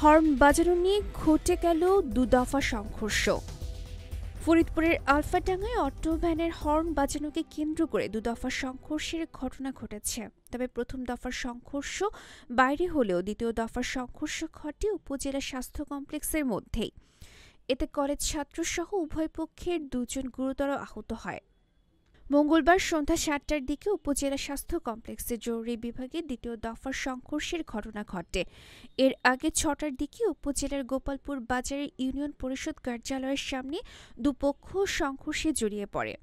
Horn বাজানো নিয়ে ঘটে গেল দুদফা সংঘর্ষ। ফরিদপুরের আলফাডাঙ্গায় অটো ভ্যানের হর্ন বাজানোকে কেন্দ্র করে দুদফা সংঘর্ষের ঘটনা ঘটেছে। তবে প্রথম দফার সংঘর্ষ বাইরে হলেও দ্বিতীয় দফার সংঘর্ষ ঘটে উপজেলা স্বাস্থ্য কমপ্লেক্সের মধ্যেই। এতে কলেজ ছাত্রসহ উভয় পক্ষের দুজন গুরুতর আহত হয়। মঙ্গলবার সন্ধ্যা ৭টার দিকে উপজেলা স্বাস্থ্য কমপ্লেক্সের জরুরি বিভাগে দ্বিতীয় দফার সংঘর্ষের ঘটনা ঘটে। এর আগে ৬টার দিকে উপজেলার গোপালপুর বাজারের ইউনিয়ন পরিষদ কার্যালয়ের সামনে দুপক্ষ সংঘর্ষে জড়িয়ে পড়ে।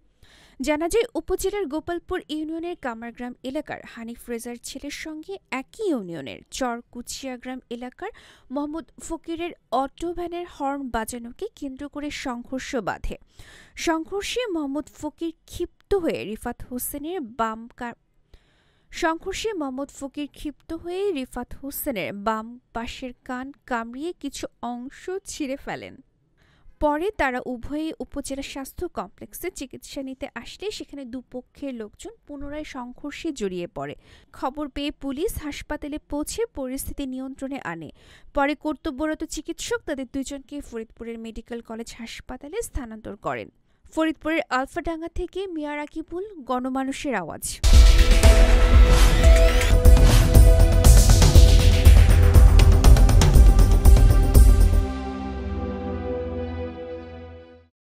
জানা যায়, উপজেলার গোপালপুর ইউনিয়নের কামারগ্রাম এলাকার হানিফ রেজার ছেলের সঙ্গে একই ইউনিয়নের চর কুচিয়াগ্রাম এলাকার মোহাম্মদ ফকিরের অটো ভ্যানের হর্ন বাজানোকে কেন্দ্র করে সংঘর্ষ বাধে। সংঘর্ষে মোহাম্মদ ফকির ক্ষিপ্ত হয়ে রিফাত হোসেনের বাম পাশের কান কামড়িয়ে কিছু অংশ ছিঁড়ে ফেলেন। পরে তারা উভয়ে উপজেলা স্বাস্থ্য কমপ্লেক্সে চিকিৎসা নিতে আসলে সেখানে দুপক্ষের লোকজন পুনরায় সংঘর্ষে জড়িয়ে পড়ে। খবর পেয়ে পুলিশ হাসপাতালে পৌঁছে পরিস্থিতি নিয়ন্ত্রণে আনে। পরে কর্তব্যরত চিকিৎসক তাদের দুজনকে ফরিদপুরের মেডিকেল কলেজ হাসপাতালে স্থানান্তর করেন। ফরিদপুরের আলফাডাঙ্গা থেকে মিয়া রাকিবুল, গণমানুষের আওয়াজ।